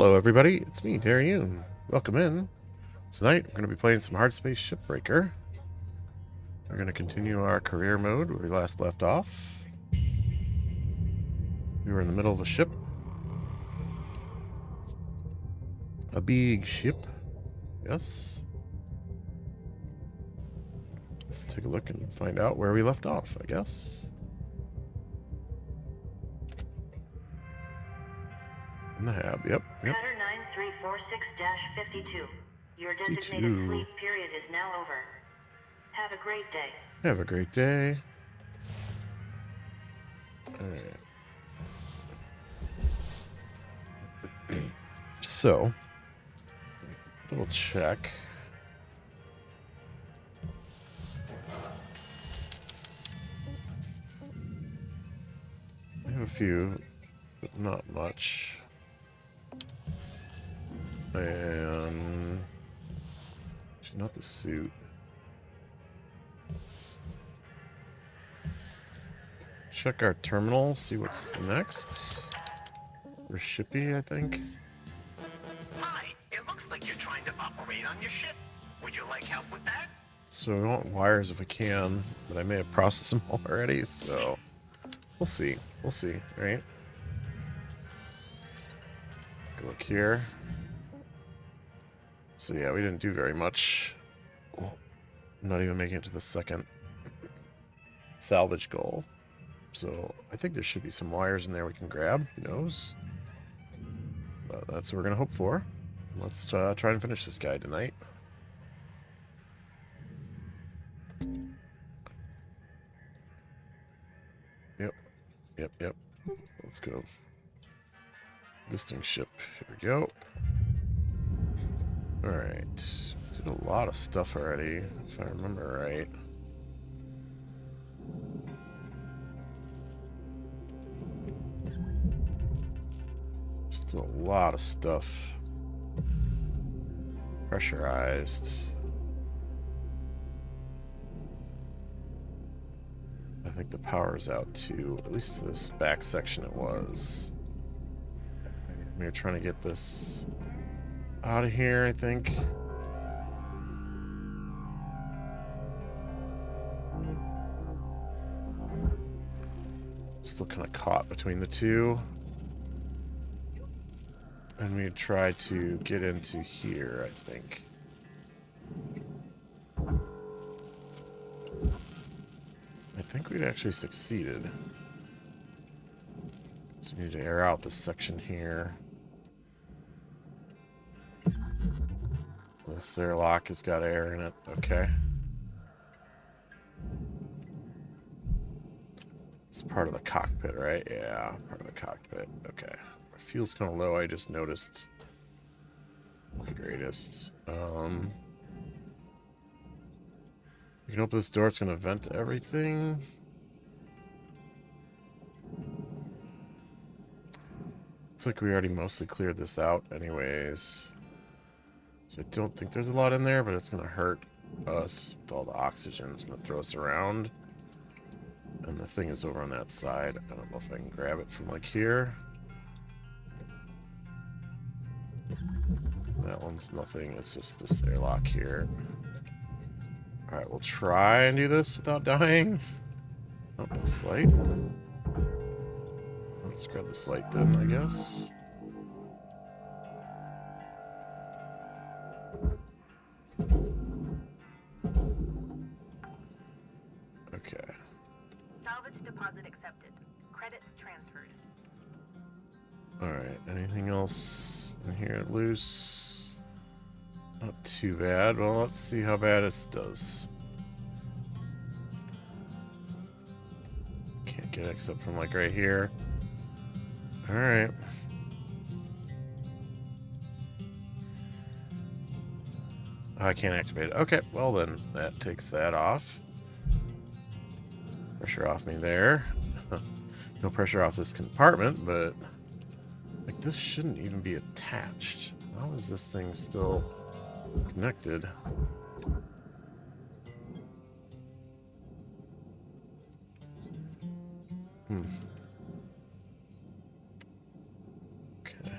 Hello everybody, it's me, Darian. Welcome in. Tonight we're going to be playing some Hardspace Shipbreaker. We're going to continue our career mode where we last left off. We were in the middle of a ship. A big ship. Yes. Let's take a look and find out where we left off, I guess. In the hab, yep. Cutter 9346-52. Your designated sleep period is now over. Have a great day. Have a great day. Alright. So, double check. I have a few, but not much. And actually not the suit. Check our terminal, see what's next. We're shippy, I think. Hi, it looks like you're trying to operate on your ship. Would you like help with that? So I want wires if I can, but I may have processed them already, so we'll see. We'll see, right? Take a look here. So yeah, we didn't do very much. Not even making it to the second salvage goal. So I think there should be some wires in there we can grab. Who knows? But that's what we're going to hope for. Let's try and finish this guy tonight. Yep. Let's go. Listing ship. Here we go. Alright. Did a lot of stuff already, if I remember right. Still a lot of stuff. Pressurized. I think the power's out too. At least this back section it was. We were trying to get this out of here, I think. Still kind of caught between the two. And we try to get into here, I think. I think we'd actually succeeded. So we need to air out this section here. This airlock has got air in it. Okay. It's part of the cockpit, right? Yeah, part of the cockpit. Okay. My fuel's kind of low. I just noticed. The greatest. We can open this door. It's going to vent everything. Looks like we already mostly cleared this out anyways. So I don't think there's a lot in there, but it's going to hurt us with all the oxygen. It's going to throw us around. And the thing is over on that side. I don't know if I can grab it from like here. That one's nothing. It's just this airlock here. Alright, we'll try and do this without dying. Oh, this light. Let's grab this light then, I guess. Okay. Salvage deposit accepted. Credits transferred. Alright, anything else in here loose? Not too bad. Well, let's see how bad it does. Can't get it except from like right here. Alright. I can't activate it. Okay, well then, that takes that off. Pressure off me there. No pressure off this compartment, but like this shouldn't even be attached. How is this thing still connected? Okay.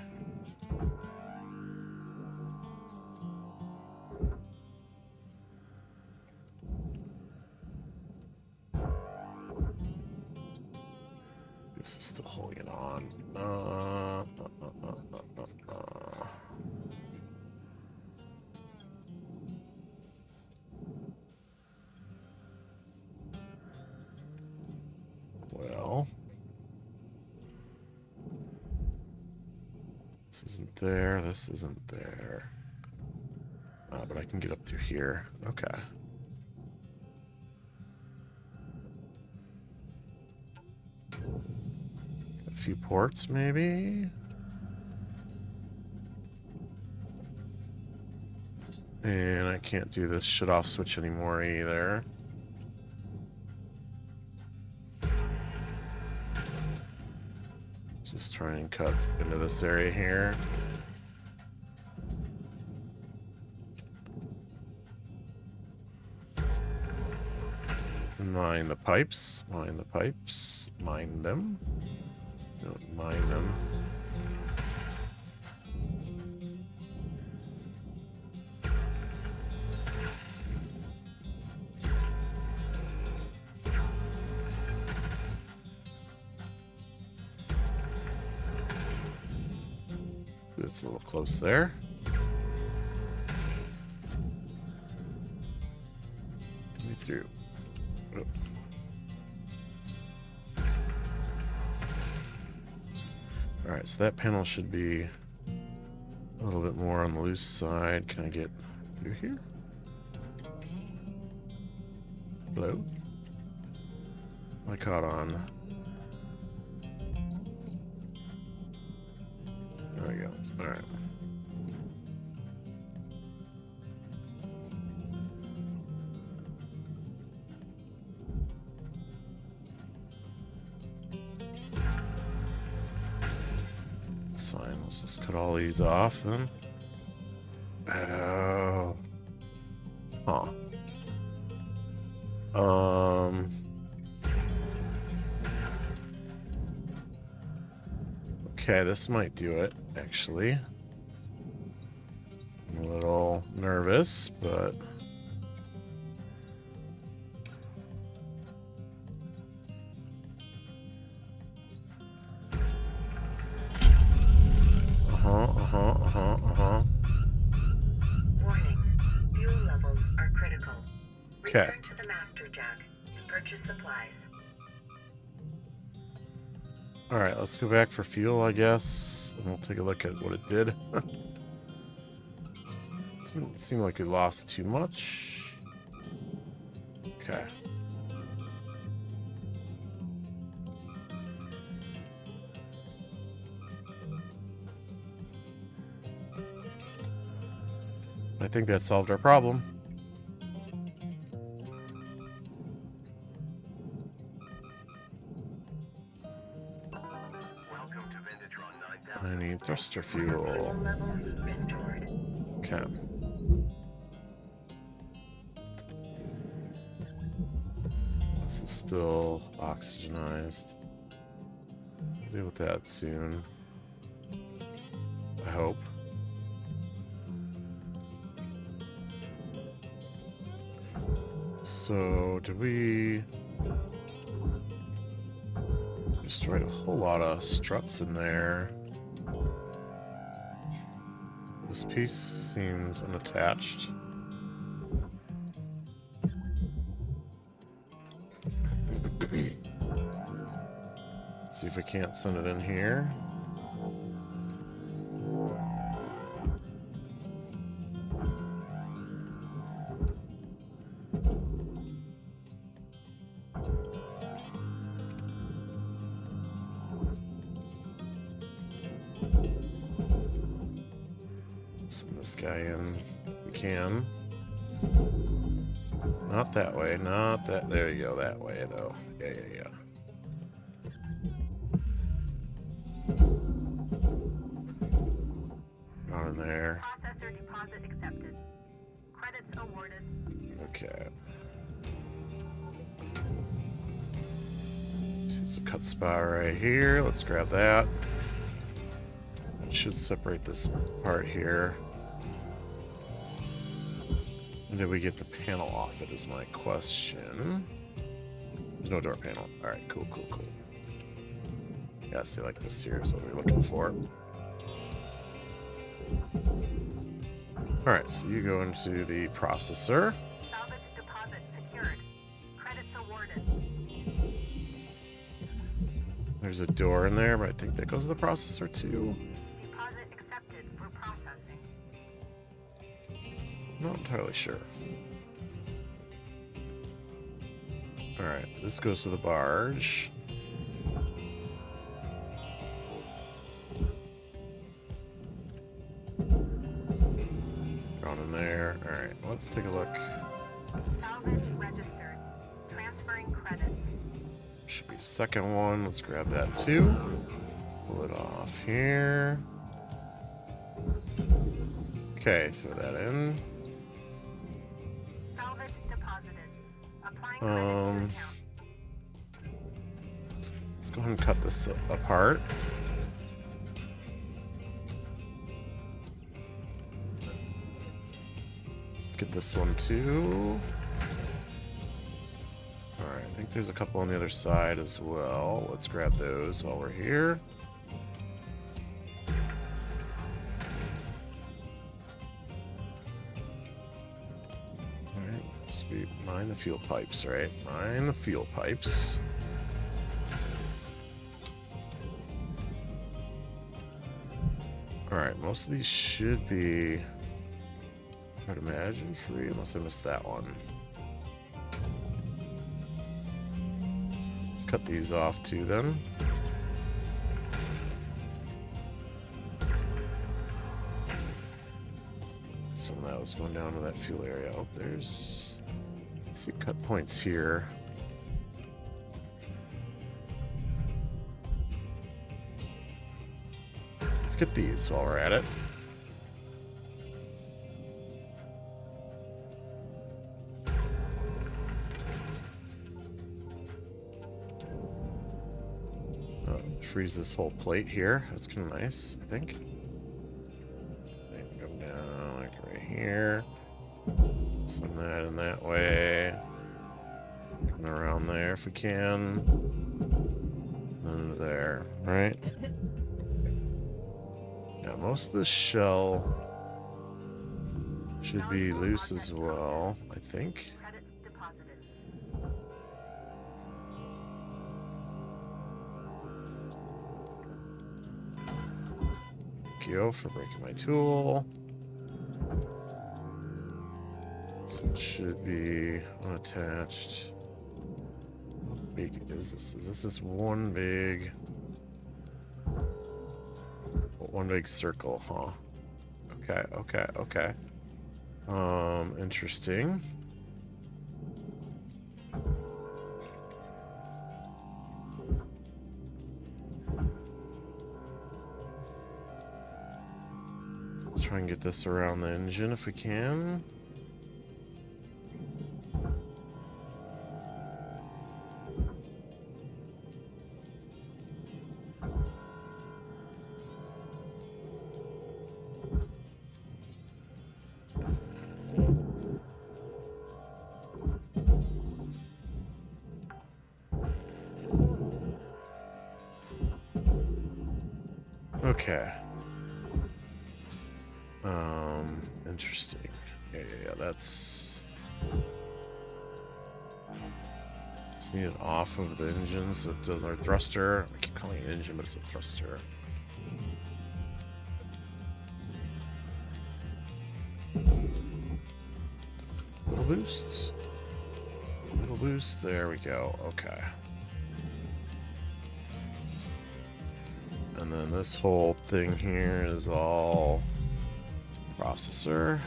This is still holding it on. Well, this isn't there. This isn't there. But I can get up through here. Okay. A few ports, maybe. And I can't do this shut off switch anymore either. Just try and cut into this area here. Mine the pipes, mine the pipes, mine them. Don't mine them. It's a little close there. Get me through. Oh. Alright, so that panel should be a little bit more on the loose side. Can I get through here? Hello? I caught on. There we go. Alright. That's fine. Let's just cut all these off then. Oh. Huh. Okay, this might do it, actually. I'm a little nervous, but... Warning. Fuel levels are critical. Okay. Return to the master jack to purchase supplies. Alright, let's go back for fuel, I guess. And we'll take a look at what it did. Didn't seem like we lost too much. Okay. I think that solved our problem. Welcome to Vintatron 9000. I need thruster fuel. Fuel levels restored. Okay. This is still oxygenized. I'll deal with that soon. I hope. So, did we destroyed a whole lot of struts in there? This piece seems unattached. See if we can't send it in here. Send this guy in if we can. Not that way, not that. There you go, that way though. Yeah. Not in there. Processor deposit accepted. Credits awarded. Okay. See, it's a cut spot right here. Let's grab that. It should separate this part here. And did we get the panel off it is my question. There's no door panel. Alright, cool. Yeah, see, like this here is what we're looking for. Alright, so you go into the processor. Salvage deposit secured. Credits awarded. There's a door in there, but I think that goes to the processor too. Deposit accepted for processing. Not entirely sure. Alright, this goes to the barge. Thrown in there. Alright, let's take a look. Salvage registered. Transferring credits. Should be the second one. Let's grab that too. Pull it off here. Okay, throw that in. Salvage deposited. Applying credit to account. Let's go ahead and cut this apart. Let's get this one too. Alright, I think there's a couple on the other side as well. Let's grab those while we're here. Alright, sweet. Mine the fuel pipes, right? Mine the fuel pipes. Alright, most of these should be, I'd imagine, free, unless I missed that one. Let's cut these off too then. Some of that was going down to that fuel area. Oh, there's, let's see, cut points here. Let's get these while we're at it. Freeze this whole plate here. That's kind of nice, I think. Then go down like right here. Send that in that way. Come around there if we can. Then there, right? Yeah, most of the shell should be loose as well, I think. Credits deposited. Thank you for breaking my tool. So it should be unattached. How big is this? Is this just one big circle, huh? Okay. Interesting. Let's try and get this around the engine if we can. Okay. Interesting. Yeah, that's... Just need it off of the engine so it does our thruster. I keep calling it an engine, but it's a thruster. Little boosts. Little boost. There we go. Okay. And then this whole thing here is all processor.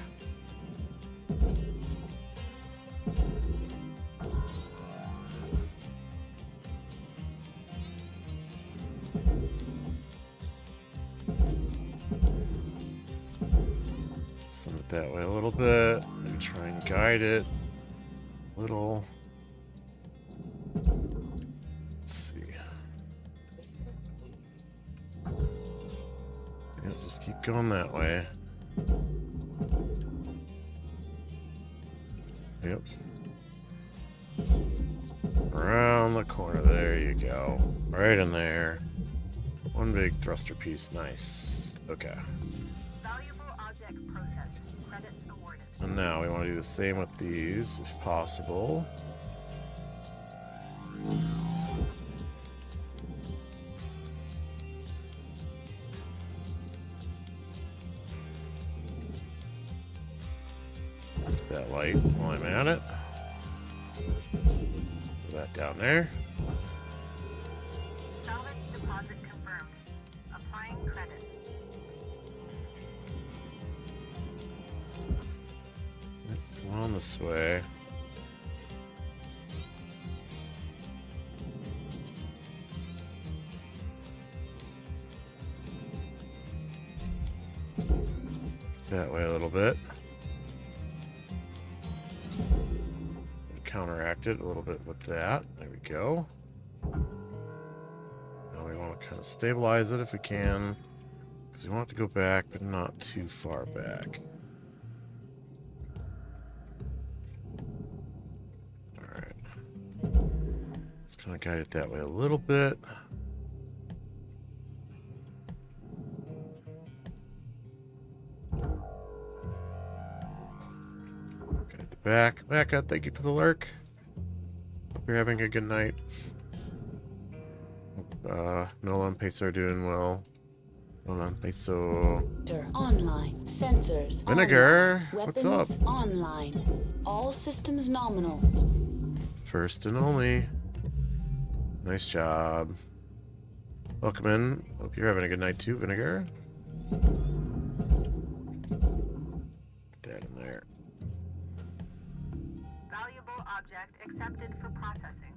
Send it that way a little bit and try and guide it a little. Let's see. Yeah, just keep going that way. Yep. Around the corner. There you go. Right in there. One big thruster piece. Nice. Okay. Valuable object processed. Credits awarded. And now we want to do the same with these, if possible. Get that light while I'm at it. Put that down there. Salvage deposit confirmed. Applying credit. Come on this way. That way a little bit. Counteract it a little bit with that. There we go. Now we want to kind of stabilize it if we can, because we want it to go back, but not too far back. Alright. Let's kind of guide it that way a little bit. Back, Becca, thank you for the lurk. Hope you're having a good night. Nola and Peso are doing well. Nola and Peso. Online. Sensors. Vinegar, Online. what's up? Weapons online. All systems nominal. First and only. Nice job. Welcome in. Hope you're having a good night too, Vinegar. Get that in there. Object accepted for processing.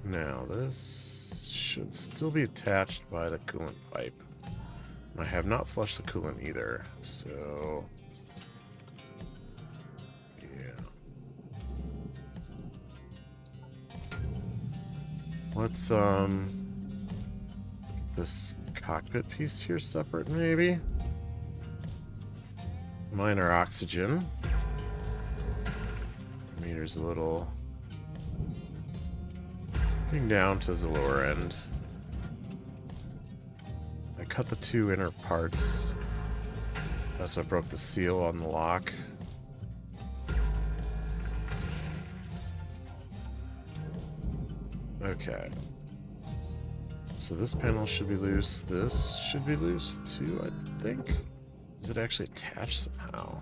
Now this should still be attached by the coolant pipe. I have not flushed the coolant either, so yeah. Let's this cockpit piece here separate maybe. Minor oxygen. Meter's a little getting down to the lower end. I cut the two inner parts. That's why I broke the seal on the lock. Okay. So this panel should be loose. This should be loose too, I think. Is it actually attached somehow?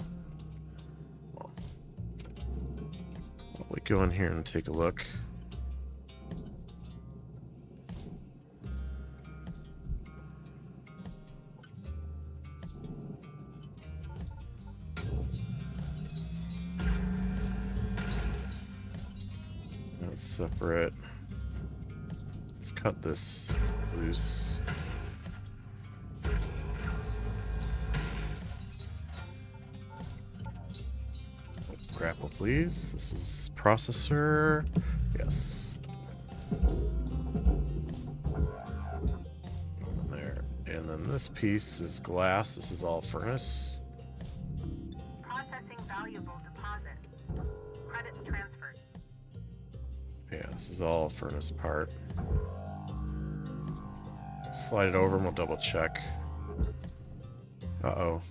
We go in here and take a look. That's separate. Let's cut this loose. Grapple, please. This is processor. Yes. There. And then this piece is glass. This is all furnace. Processing valuable deposit. Credits transferred. Yeah, this is all furnace part. Slide it over and we'll double check. Uh-oh.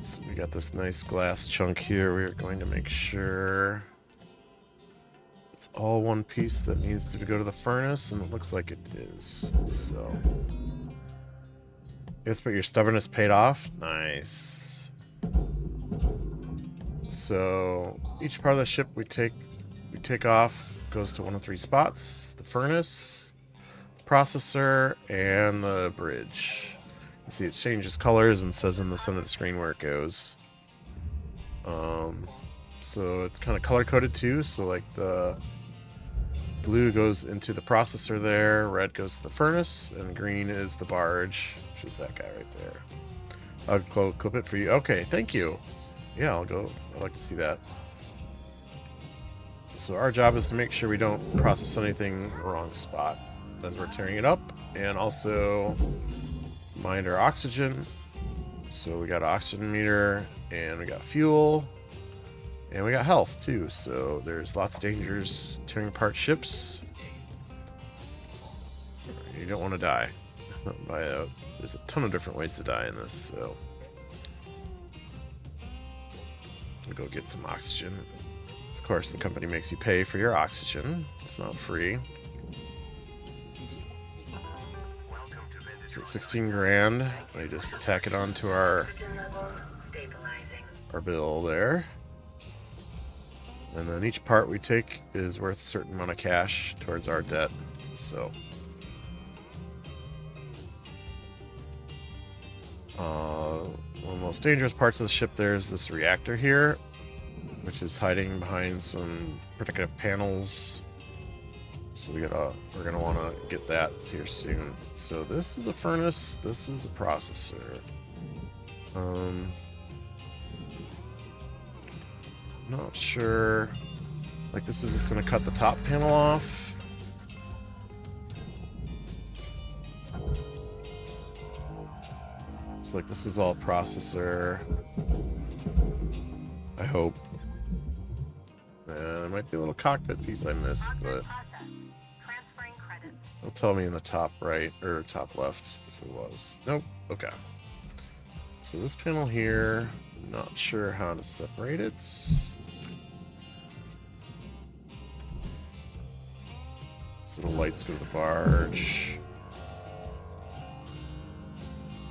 So we got this nice glass chunk here. We are going to make sure it's all one piece that needs to go to the furnace, and it looks like it is. So, yes, but your stubbornness paid off. Nice. So each part of the ship we take off goes to one of three spots: the furnace, processor, and the bridge. You see it changes colors and says in the center of the screen where it goes. So it's kind of color coded too. So like the blue goes into the processor there, red goes to the furnace, and green is the barge, which is that guy right there. I'll clip it for you. Okay, thank you. Yeah, I'll go. I'd like to see that. So our job is to make sure we don't process anything wrong spot as we're tearing it up, and also mind our oxygen. So we got an oxygen meter, and we got fuel, And we got health, too, so there's lots of dangers tearing apart ships. You don't want to die. There's a ton of different ways to die in this, so... We'll go get some oxygen. Of course, the company makes you pay for your oxygen. It's not free. So 16 grand. We just tack it onto our bill there. And then each part we take is worth a certain amount of cash towards our debt. So one of the most dangerous parts of the ship there is this reactor here, which is hiding behind some protective panels. So we're gonna want to get that here soon. So this is a furnace. This is a processor. Not sure. Like this is just gonna cut the top panel off. It's like this is all processor. I hope. There might be a little cockpit piece I missed, but it'll tell me in the top right or top left if it was. Nope. Okay. So this panel here, not sure how to separate it. So the lights go to the barge.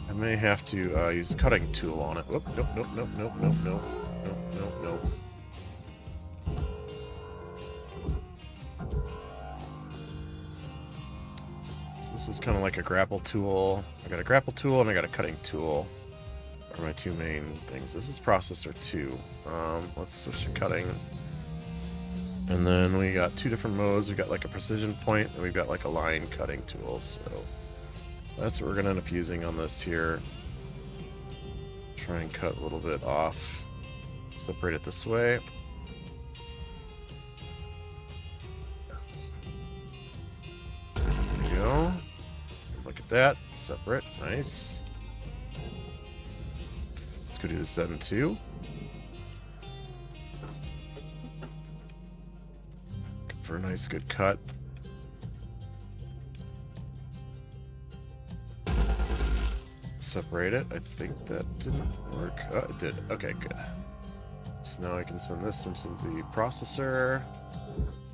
I may have to use a cutting tool on it. Whoop, nope, nope, nope, nope, nope, nope, nope, nope, nope. So this is kind of like a grapple tool. I got a grapple tool and I got a cutting tool. Are my two main things. This is processor 2. Let's switch to cutting. And then we got two different modes. We got like a precision point and we've got like a line cutting tool. So that's what we're gonna end up using on this here. Try and cut a little bit off. Separate it this way. There we go. Look at that. Separate. Nice. Let's go do the 7-2. For a nice good cut. Separate it. I think that didn't work. Oh, it did. Okay, good. So now I can send this into the processor.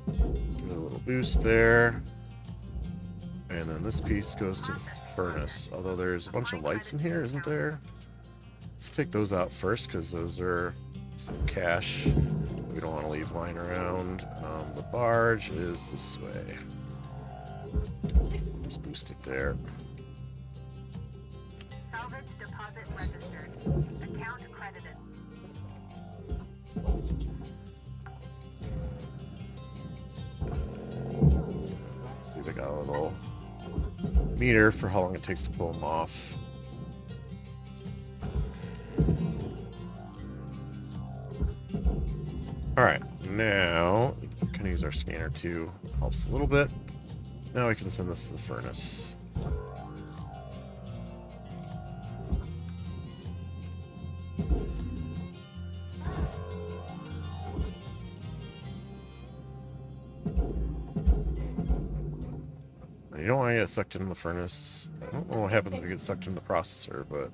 Give it a little boost there. And then this piece goes to the furnace. Although there's a bunch of lights in here, isn't there? Let's take those out first because those are some cash we don't want to leave lying around. The barge is this way. Let's boost it there. Salvage deposit registered. Account credited. Let's see, they got a little meter for how long it takes to pull them off. Alright, now we can use our scanner too. Helps a little bit. Now we can send this to the furnace. You don't want to get sucked into the furnace. I don't know what happens if you get sucked into the processor, but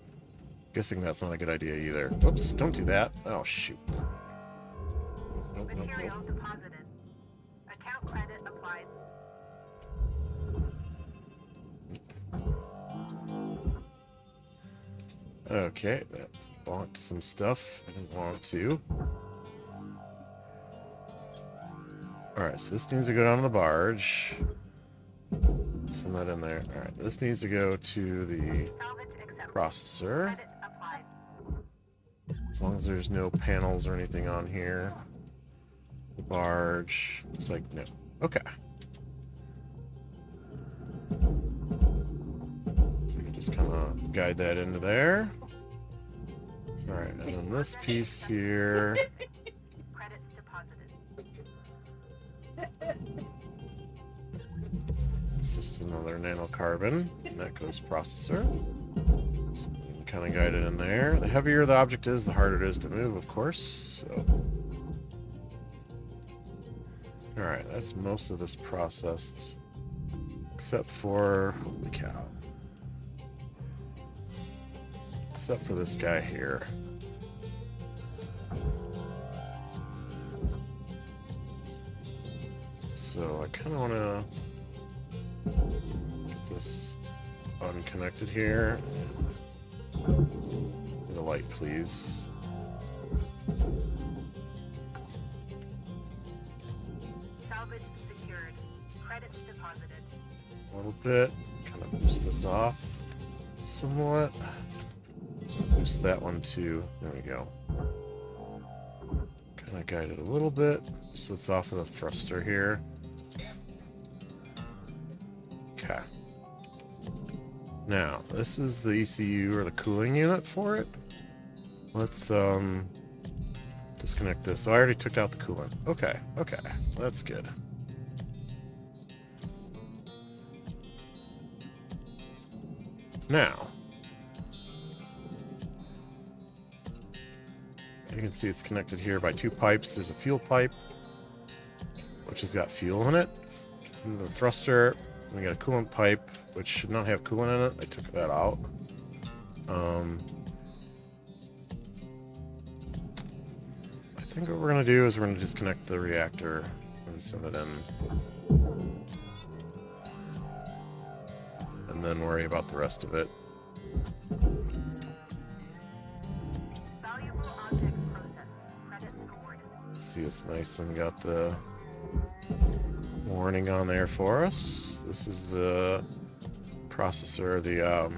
guessing that's not a good idea either. Oops, don't do that. Oh, shoot. Nope, nope, Material nope. deposited. Account credit applied. Okay, that bought some stuff I didn't want to. Alright, so this needs to go down to the barge. Send that in there. Alright, this needs to go to the Salvage accepted. processor. Credit applied. As long as there's no panels or anything on here. The barge. Looks like no. Okay. So we can just kind of guide that into there. Alright, and then this piece here. Credits deposited. It's just another nanocarbon. And that goes processor. So you can kind of guide it in there. The heavier the object is, the harder it is to move, of course. So Alright, that's most of this processed. Except for... holy cow. Except for this guy here. So I kind of want to get this unconnected here. Get a light, please. Salvage secured. Credits deposited. A little bit. Kind of boost this off somewhat. Boost that one too. There we go. Kind of guide it a little bit so it's off of the thruster here. Okay. Now, this is the ECU or the cooling unit for it. Let's disconnect this. So I already took out the coolant. Okay, okay. That's good. Now, you can see it's connected here by 2 pipes. There's a fuel pipe, which has got fuel in it. And the thruster, and we got a coolant pipe, which should not have coolant in it. I took that out. I think what we're going to do is we're going to disconnect the reactor and send it in. And then worry about the rest of it. Valuable objects processed. Credits awarded. See, it's nice and got the warning on there for us. This is the processor, the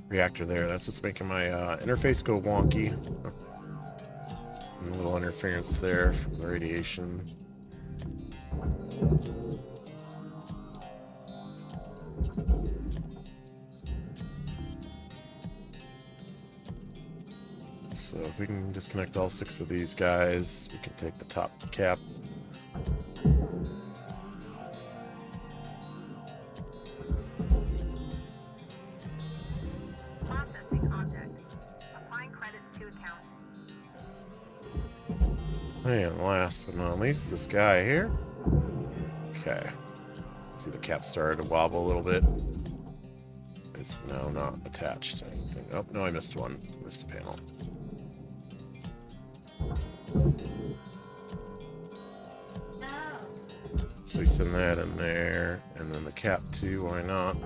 reactor there. That's what's making my interface go wonky. And a little interference there from the radiation. So if we can disconnect all 6 of these guys, we can take the top cap. Processing object. Applying credits to account. And last but not least, this guy here. Okay. See the cap started to wobble a little bit. It's now not attached to anything. Oh, no, I missed one. Missed a panel. So you send that in there, and then the cap too, why not?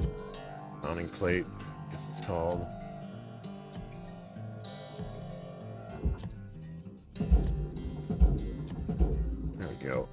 Mounting plate, I guess it's called. There we go.